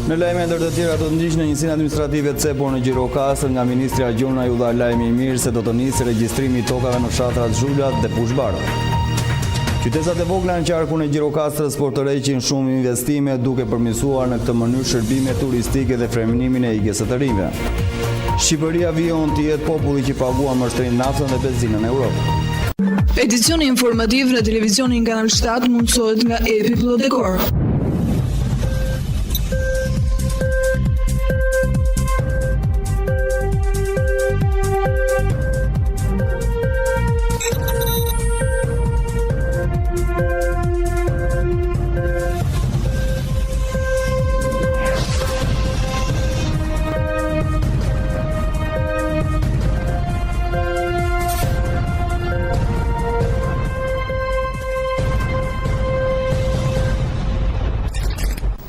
Në lajme ndër të tjera do të ndiqni në njësinë administrative CEPO në Gjirokastër nga ministri Agjona ju dha lajmi i mirë se do të nisë regjistrimi i tokave në fshatrat Zhulat dhe Pushbardh. Qytetat e vogla në qarkun e Gjirokastrës po tërheqin shumë investime duke përmirësuar në këtë mënyrë shërbime turistike dhe frenimin e ikjes së të rinjve. Shqipëria vijon të jetë populli që paguan më shtrenjtë naftën dhe benzinën në Europë. Edicioni informativ në televizionin Kanal 7 mundësohet nga Epi Plot Dekor.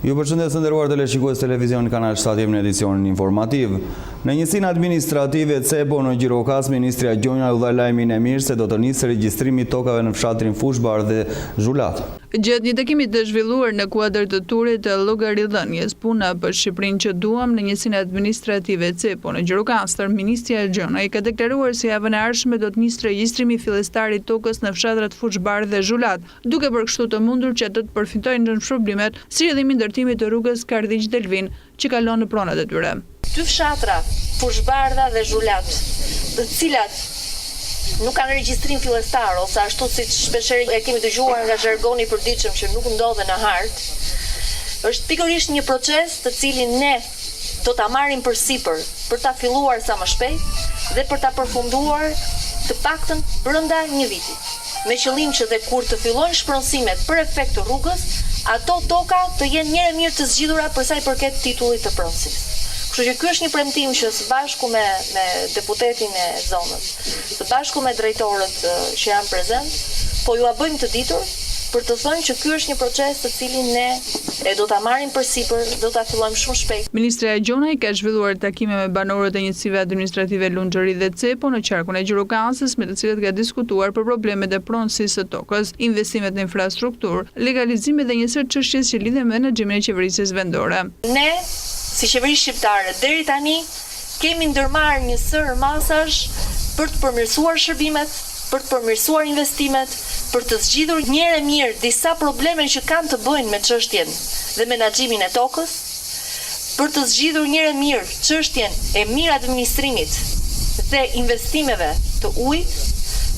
Ju përshëndes të nderuar teleshikues televizion Kanal 7 në edicionin informativ. Në njësinë administrative CEPO në Gjirokastër, ministri Agjona u dha lajmin e mirë se do të nisë regjistrimi i tokave në fshatrin Pushbardh dhe Zhulat. Gjatë një takimi të zhvilluar në kuadër të turit të llogaridhënies puna për Shqipërinë që duam në njësinë administrative CEPO në Gjirokastër, ministri Agjona i ka deklaruar se javën e ardhshme do të nisë regjistrimi fillestar i tokës në fshatrat Pushbardh dhe Zhulat, duke për kështu të mundur që ato të përfitojnë në shpërblimet si rrjedhimi ndërtimit të rrugës Korrik Delvin që kalon në pronat e tyre. Dy fshatra, Pushbardha dhe Zhulat, të cilat nuk kanë regjistrim fillestar ose ashtu siç shpeshherë e kemi dëgjuar nga zhargoni i përditshëm që nuk ndodhen në hartë, është pikërisht një proces të cilin ne do ta marrim përsipër për ta filluar sa më shpejt dhe për ta përfunduar të paktën brenda një viti. Me qëllim që dhe kur të fillojnë shpronësimet për efekt të rrugës, ato toka të jenë njëherë mirë të zgjidhura për sa i përket titullit të pronësisë. Kështu që ky është një premtim që së bashku me deputetin e zonës, së bashku me drejtorët që janë prezent, po ju a bëjmë të ditur për të thënë që ky është një proces të cilin ne e do ta marrim përsipër, do ta fillojmë shumë shpejt. Ministri Agjona i ka zhvilluar takime me banorët e njësive administrative Lunxhëri dhe CEPO në qarkun e Gjirokastës, me të cilët ka diskutuar për problemet e pronësisë së tokës, investimet në infrastrukturë, legalizimet dhe një sër çështjes që lidhen me menaxhimin e qeverisjes vendore. Ne si qeveri shqiptare deri tani kemi ndërmarrë një sër masash për të përmirësuar shërbimet, për të përmirësuar investimet, për të zgjidhur njëherë mirë disa probleme që kanë të bëjnë me çështjen dhe menaxhimin e tokës, për të zgjidhur njëherë mirë çështjen e mirë administrimit dhe investimeve të ujit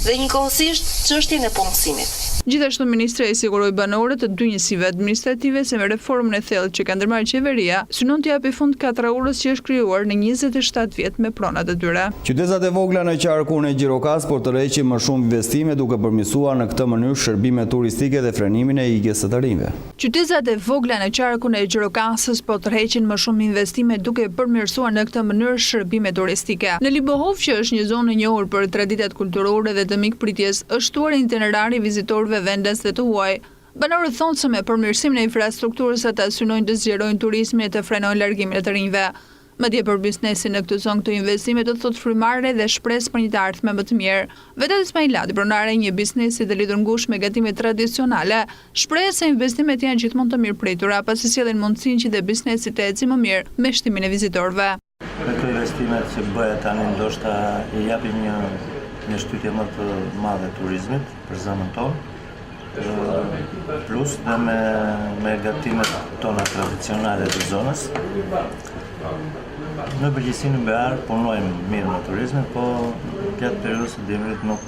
dhe njëkohësisht çështjen e punësimit. Gjithashtu ministri i siguroi banorët të dy njësive administrative se me reformën e thellë që ka ndërmarrë qeveria, synon të japë fund katraurës që është krijuar në 27 vjet me pronat e tyre. Qytetat e vogla në qarkun e Gjirokastër po tërheqin më shumë investime duke përmirësuar në këtë mënyrë shërbime turistike dhe frenimin e ikjes së të rinjve. Qytetat e vogla në qarkun e Gjirokastës po tërheqin më shumë investime duke përmirësuar në këtë mënyrë shërbime turistike. Në Libohov, që është një zonë e njohur për traditat kulturore dhe të mikpritjes, është shtuar itinerari vizitorëve vendas dhe të huaj. Banorët thonë se me përmirësimin e infrastrukturës ata synojnë të zgjerojnë turizmin e të frenojnë largimin e të rinjve. Madje për biznesin në këtë zonë këto investime do të thotë frymëmarrje dhe shpresë për një të ardhme më të mirë. Vetë Ismailati, pronare e një biznesi të lidhur ngushtë me gatimet tradicionale, shpreh se investimet janë gjithmonë të mirëpritura, pasi sjellin mundësinë që dhe biznesi të ecë më mirë me shtimin e vizitorëve. Me këto investimet që bëhet tani ndoshta i japim një shtytje më të madhe turizmit për zonën tonë. Plus dhe me gatimet tona tradicionale të zonës. Në përgjithësi në Bear punojmë mirë në turizmin, po gjatë periudhës së dimrit nuk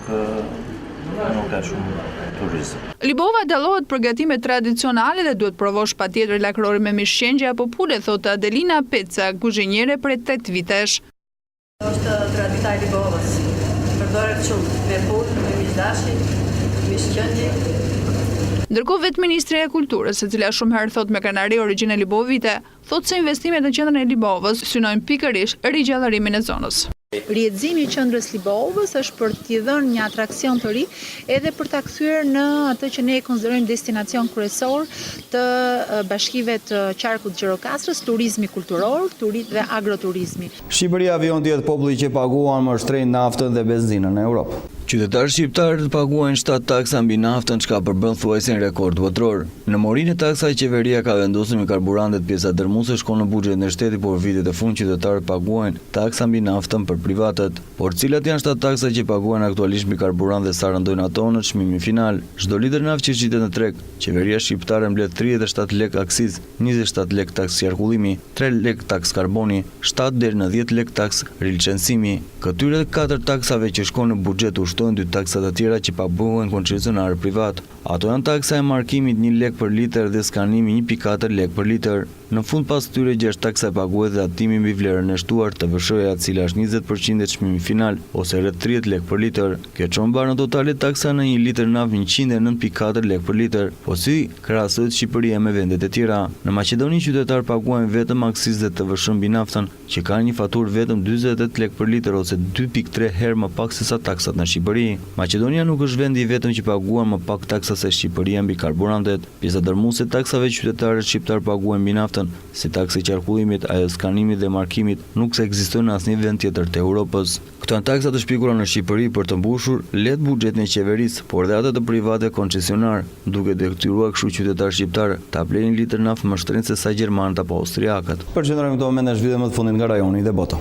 ka shumë turizëm. Libova dallohet për gatime tradicionale dhe duhet provosh patjetër lakrori me mishqengje apo pule, thotë Adelina Peca, kuzhinjere prej 8 vitesh. Është tradita e Libovës. Përdoret shumë me pulë, me miqdashi, mishqengje. Ndërkohë vetë Ministria e Kulturës, e cila shumë herë thot me krenari origjinë e Libovite, thotë se investimet në qendrën e Libovës synojnë pikërisht ringjallërimin e zonës. Rrjedhimi i qendrës Libovës është për t'i dhënë një atraksion të ri edhe për ta kthyer në atë që ne e konsiderojmë destinacion kryesor të bashkive të qarkut Gjirokastrës, turizmi kulturor, dhe agroturizmi. Shqipëria vijon të jetë populli që paguan më shtrenjtë naftën dhe benzinën në Europë. Qytetarë shqiptarë të paguajnë 7 taksa mbi naftën, çka përbën thuajse një rekord botror. Në morinë e taksave qeveria ka vendosur me karburantet pjesa dërmuese shkon në buxhetin e shtetit, por vitet e fundit qytetarët paguajnë taksa mbi naftën për privatët. Por cilat janë 7 taksa që paguajnë aktualisht mbi karburant dhe sa rëndojnë ato në çmimin final? Çdo litër naftë që shitet në treg, qeveria shqiptare mbledh 37 lek akciz, 27 lek taks qarkullimi, 3 lek taks karboni, 7 deri në 10 lek taks rilçensimi. Këtyre 4 taksave që shkon në buxhet ushtojnë 2 taksat të tjera që paguhen koncesionarë privat. Ato janë taksa e markimit 1 lek për litër dhe skanimi 1.4 lek për litër. Në fund pas këtyre 6 taksa paguhet dhe atimi mbi vlerën e shtuar të vëshoja, e cila është 20% e çmimit final ose rreth 30 lek për litër. Kjo çon mbar në totale taksa në 1 litër naftë 109.4 lek për litër, po si krahasohet Shqipëria me vendet e tjera. Në Maqedoni qytetar paguajnë vetëm aksizë të vëshën mbi naftën, që ka një faturë vetëm 48 lek për litër ose 2.3 herë më pak se sa taksat në Shqipëri. Maqedonia nuk është vendi vetëm që paguan më pak taksa se Shqipëria mbi karburantet. Pjesa dërmuese e taksave qytetarët shqiptar paguajnë mbi naftën, si taksi qarkullimit, ajo skanimit dhe markimit, nuk se ekziston në asnjë vend tjetër të Europës. Këto janë taksa të shpikura në Shqipëri për të mbushur let buxhetin e qeverisë, por dhe ato të private koncesionar, duke detyruar kështu qytetar shqiptar ta blenë litër naftë më shtrenjtë se sa gjermanët apo austriakët. Përqendrojmë këto momente në zhvillim më të fundit nga rajoni dhe bota.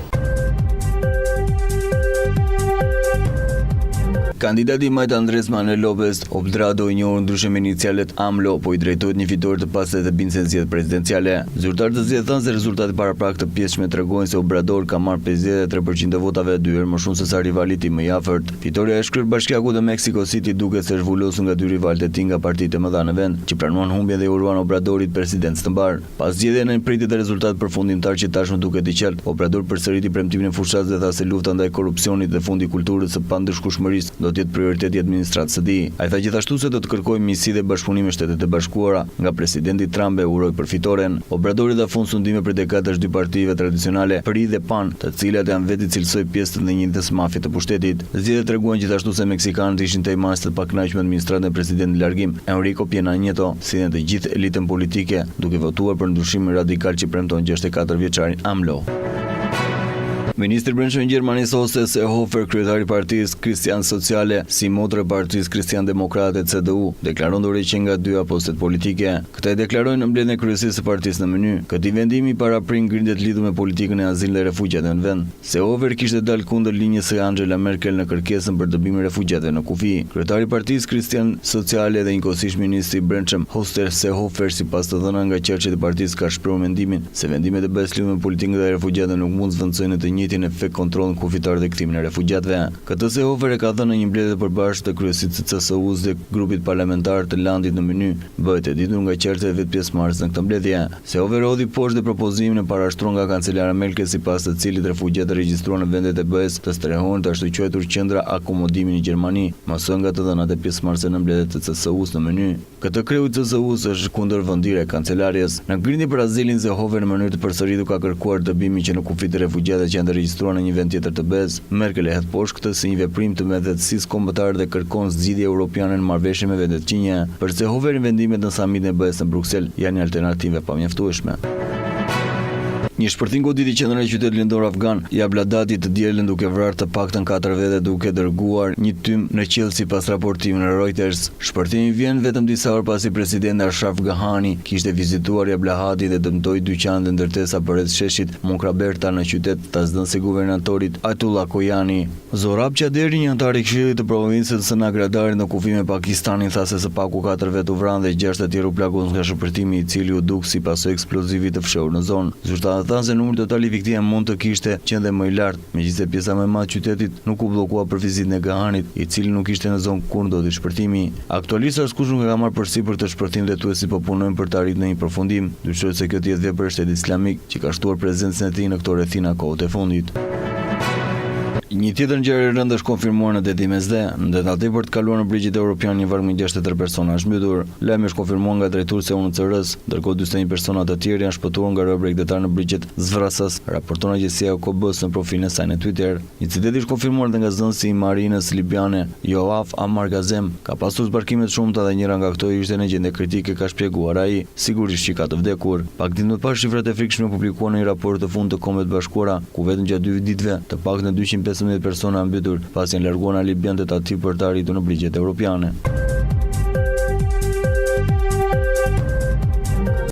Kandidati majt Andres Manuel Lopez Obrador, i njohur ndryshe me inicialet AMLO, po i drejtohet një fitore të pastër të bindjes në zgjedhjet presidenciale. Zyrtarët të zgjedhjeve thanë se rezultatet paraprak të pjesshme tregojnë se Obrador ka marrë 53% të votave, 2 herë më shumë se sa rivalit i më i afërt. Fitoria e shkryr bashkiaku të Mexico City duket se është vulosur nga 2 rivalët e tij nga partitë e mëdha në vend, që planuan humbjen dhe uruan Obradorit presidenc të mbar. Pas zgjedhjeve në pritje të rezultatit përfundimtar që tashmë duket i qartë, Obrador përsëriti premtimin e fushatës dhe tha se lufta ndaj korrupsionit dhe fundi i kulturës së pandëshkueshmërisë do të jetë prioriteti i administratës së tij. Ai tha gjithashtu se do të kërkojë miqësi dhe bashkëpunim me Shtetet e Bashkuara nga presidenti Trump, e uroi për fitoren. Obradori dha fund sundime për dekadash dy partive tradicionale, PRI dhe PAN, të cilat janë vetë cilësoj pjesë të njëjtës mafie të pushtetit. Zgjedhjet treguan gjithashtu se meksikanët ishin tejmas të pakënaqur me administratën e presidentit në largim, Enrique Pena Nieto, si dhe të gjithë elitën politike, duke votuar për ndryshimin radikal që premton 64 vjeçarin AMLO. Ministri i Brendshëm i Gjermanisë Horst Seehofer, kryetari i Partisë Kristian Sociale, si motrë e Partisë Kristian Demokrate CDU, deklaron dorë që nga dy apostet politike. Këta e deklarojnë në mbledhjen e kryesisë së partisë në mëny. Këtij vendimi paraprin ngritjet lidhur me politikën e azilit dhe refugjatëve në vend. Seehofer kishte dalë kundër linjës së Angela Merkel në kërkesën për dëbimin e refugjatëve në kufi. Kryetari i Partisë Kristian Sociale dhe njëkohësisht ministri i Brendshëm Horst Seehofer, sipas të dhënave nga qerçet e partisë, ka shprehur mendimin se vendimet e BE-s lidhur me politikën e refugjatëve nuk mund të zvendësojnë të njëjtin efekt kontrollin kufitar dhe kthimin e refugjatëve. Këtë Seehofer e ka dhënë në një mbledhje të përbashkët të kryesit të CSU-s dhe grupit parlamentar të Landit në mëny, bëhet e ditur nga qerçet e vet pjesëmarrës në këtë mbledhje. Seehofer hodhi poshtë parapropozimin e parashtruar nga kancelare Merkel, sipas të cilit refugjatët regjistruar në vendet e BE-s të strehohen të ashtu quajtur qendra akomodimi në Gjermani, mësojnë nga të dhënat e pjesëmarrësve në mbledhjet të CSU-s në mëny. Këtë kreu i CSU-s është kundër vendire e kancelarjes. Në ngritje për azilin, Seehofer në mënyrë të përsëritur ka kërkuar dëbimin që në kufi të refugjatëve që janë të regjistruar në një vend tjetër të BE-s. Merkel e hedh poshtë këtë si një veprim të medhetësisë kombëtare dhe kërkon zgjidhje europiane në marrëveshje me vendet qinje. Për Seehofer, vendimet në samitin e BE-s në Bruksel janë një alternativë pamjaftueshme. Një shpërthim goditi qendrën e qytetit lindor afgan, Jabladati, të dielën duke vrarë të paktën 4 vete duke dërguar një tym në qiell sipas raportimit në Reuters. Shpërthimi vjen vetëm disa orë pasi presidenti Ashraf Ghani kishte vizituar Jablahatin dhe dëmtoi dyqan dhe ndërtesa përreth sheshit Mokraberta në qytet, ta zëdhënësi guvernatorit Ayatollah Koyani. Zorab Qaderi, një antar i Këshillit të provincës së Nagradarit në kufi me Pakistanin, tha se së paku 4 vetë u vranë dhe 6 të tjerë u plagosën nga shpërthimi, i cili u duk si pasojë eksplozivit të fshehur në zonë. Zyrtarët thanë se numri total i viktimave mund të kishte qenë më i lartë, megjithëse pjesa më e madhe e qytetit nuk u bllokua për vizitën e Ghanit, i cili nuk ishte në zonë kur ndodhi shpërthimi. Aktualisht askush nuk e ka marrë përsipër të shpërthim dhe tuesi po punojnë për të arritur në një përfundim. Dyshohet se kjo të jetë vepër e Shtetit Islamik, që ka shtuar prezencën e tij në këto rrethina kohët e fundit. Një tjetër ngjarje e rëndë është konfirmuar në deti Mesdhe. Në tentativë për të kaluar në brigjet evropian, një varg me 63 persona është mbytur. Lajmi është konfirmuar nga drejtuesi i UNHCR-s, ndërkohë 41 persona të tjerë janë shpëtuar nga rrobë bregdetar në brigjet Zvrasas, raporton agjencia OKB-s në profilin e saj në Twitter. Incidenti është konfirmuar edhe nga zënësi i marinës libiane, Yoaf Ammar Gazem. Ka pasur zbarkime të shumta dhe njëra nga këto ishte në gjendje kritike, ka shpjeguar ai, sigurisht që ka të vdekur. Pak ditë më parë, shifrat e frikshme publikuan në një raport të fundit të Kombeve të Bashkuara, ku vetëm gjatë 2 ditëve të paktën 215 15 persona mbytur pasi janë larguar nga Libia tentativë për të arritur në brigjet europiane.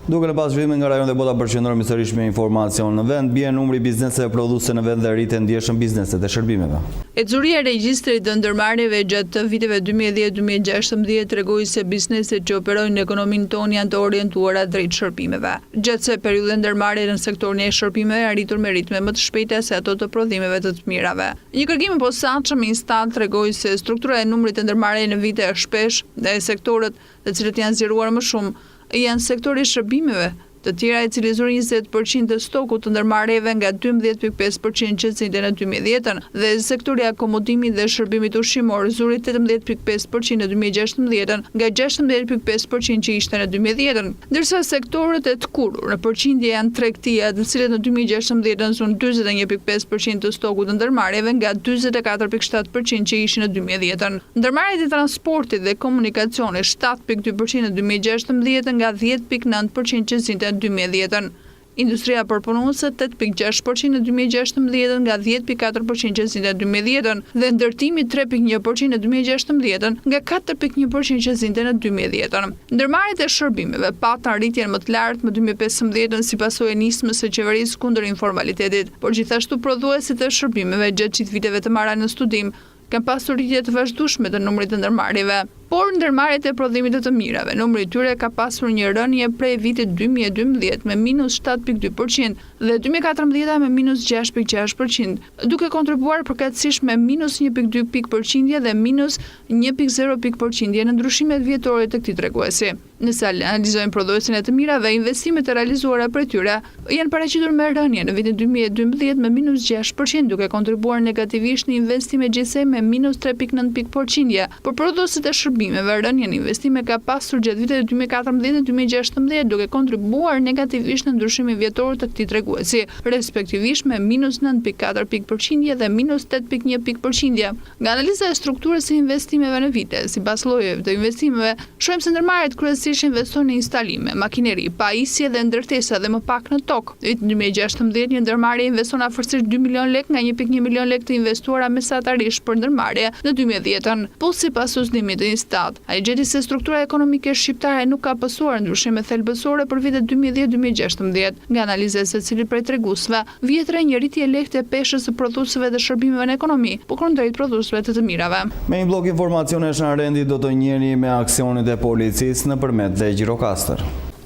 Duke në pas zhvillime nga rajon dhe bota përqendrohemi sërish me informacion në vend, bie numri bizneseve prodhuese në vend dhe rritet ndjeshëm bizneset e shërbimeve. Eczuria e regjistrit të ndërmarrjeve gjatë viteve 2010-2016 tregoi se bizneset që operojnë në ekonominë tonë janë të orientuara drejt shërbimeve. Gjatë se periudha ndërmarrje në sektorin e shërbimeve arritur me ritme më të shpejta se ato të prodhimeve të mirave. Një kërkim i posaçëm instant tregoi se struktura e numrit të ndërmarrjeve në vite është shpesh dhe sektorët të cilët janë zgjeruar më shumë janë sektori i shërbimeve, të tjera e cili zuri 20% të stokut të ndërmarrjeve nga 12.5% që zinte në 2010 dhe sektori i akomodimit dhe shërbimit ushqimor zuri 18.5% në 2016 nga 16.5% që ishte në 2010, ndërsa sektorët e të kurur në përqindje janë tregtia, të cilët në 2016 zunë 41.5% të stokut të ndërmarrjeve nga 44.7% që ishin në 2010. Ndërmarrjet e transportit dhe komunikacionit 7.2% në 2016 nga 10.9% që zinte 2010. Industria përpunuese 8.6% në 2016 nga 10.4% që zinte 2010 dhe ndërtimi 3.1% në 2016 nga 4.1% që zinte në 2010. Ndërmarrjet e shërbimeve patën rritjen më të lartë më 2015 si pasojë e nismës së qeverisë kundër informalitetit, por gjithashtu prodhuesit e shërbimeve gjatë gjithë viteve të marra në studim kanë pasur rritje të vazhdueshme të numrit të ndërmarrjeve. Por ndërmarrjet e prodhimit të mirave, numri i tyre ka pasur një rënje prej vitit 2012 me minus 7.2% dhe 2014 me minus 6.6%, duke kontribuar përkatësisht me minus 1.2 pikë dhe minus 1.0 pikë në ndryshimet vjetore të këtij treguesi. Nëse analizojmë prodhuesin e të mirave, investimet e realizuara për tyre janë paraqitur me rënje në vitin 2012 me minus 6%, duke kontribuar negativisht në investime gjithsej me minus 3.9 pikë, por prodhuesit e shërbimeve rënja në investime ka pasur gjatë viteve 2014 dhe 2016 duke kontribuar negativisht në ndryshimin vjetor të këtij treguesi, respektivisht me minus 9.4 pikë dhe minus 8.1 pikë. Nga analiza e strukturës së investimeve në vite, sipas llojeve të investimeve, shohim se ndërmarrjet kryesisht investojnë në instalime, makineri, pajisje dhe ndërtesa dhe më pak në tokë. Në vitin 2016 një ndërmarrje investon afërsisht 2 milion lekë nga 1.1 milion lekë të investuara mesatarisht për ndërmarrje në 2010, po sipas usdimit të Instat, ai gjeti se struktura ekonomike shqiptare nuk ka pasur ndryshime thelbësore për vitet 2010-2016. Nga analiza e secilit prej treguesve, vjetre një rritje lehtë e peshës së prodhuesve dhe shërbimeve në ekonomi, por kundrejt prodhuesve të mirave. Me një blok informacionesh në rendi do të njeri me aksionit e policisë nëpërmjet dhe Gjirokastër.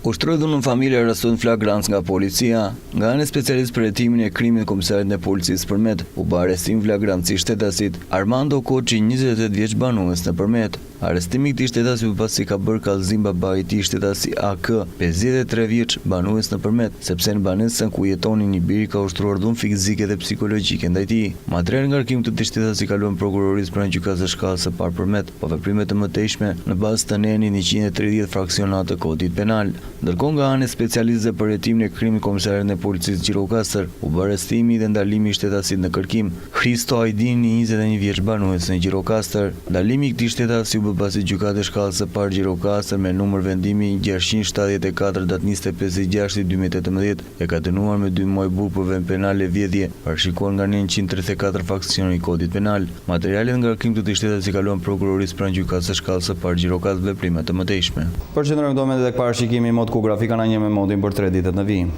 Ushtroi dhunën familje arrestuar në flagrancë nga policia, nga ana e specialist për hetimin e krimit komisarit në policisë Përmet, u bë arrestim flagrancë i shtetasit Armando Koçi, 28 vjeç banues në Përmet. Arrestimi i këtij shtetasi u pasi ka bërë kallëzim babai i tij shtetasi AK, 53 vjeç banues në Përmet, sepse në banesën ku jetonin i biri ka ushtruar dhunë fizike dhe psikologjike ndaj tij. Material nga arkiv të këtij shtetasi kaluan prokurorisë pranë gjykatës së shkallës së parë Përmet, pa veprime të mëtejshme në bazë të nenin 130 fraksionat të kodit penal. Ndërkohë nga ana e specialistëve për hetimin e krimit komisarit në policisë Gjirokastër, u bë arrestimi dhe ndalimi i shtetasit në kërkim. Hristo Ajdini, 21 vjeç banues në Gjirokastër. Ndalimi i këtij stetasi u bë pasi gjykata e shkallës së parë Gjirokastër me numër vendimi 674 datë 25/6/2018 e ka dënuar me 2 muaj burg për vend penale vjedhje, parashikuar nga 134 fraksione i kodit penal. Materialet nga arkiv të këtij stetasi kaluan prokurorisë pranë gjykatës së shkallës së parë Gjirokastër veprime të mëtejshme. Përqendrojmë këto momente tek parashikimi mod ku grafika na një me modin për 3 ditët në vijim.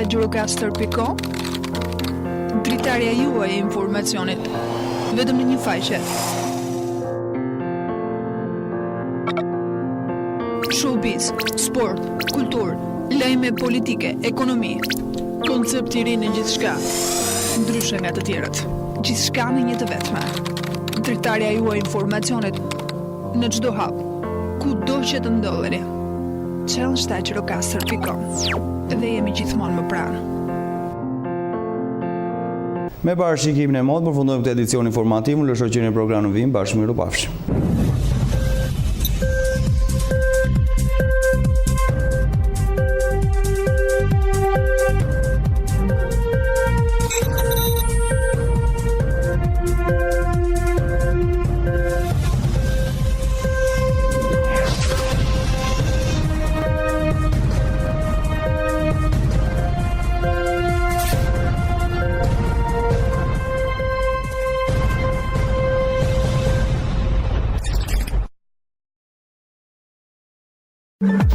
dhe Gjirokastër.com, dritarja juaj e informacionit, vetëm në një faqe. Showbiz, sport, kulturë, lajme politike, ekonomi, koncept i ri në gjithçka, ndryshe nga të tjerët. Gjithçka në një të vetme. Dritarja juaj e informacionit në çdo hap, kudo që të ndodheni. Gjirokastër.com dhe jemi gjithmonë më pranë. Me parashikimin e modë, përfundojmë këtë edicion informativ, në shoqërinë e programit vim, bashkë mirupafshim.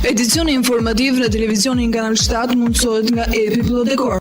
Edicioni informativ në televizionin Kanal 7 mundësohet nga epi.dekor.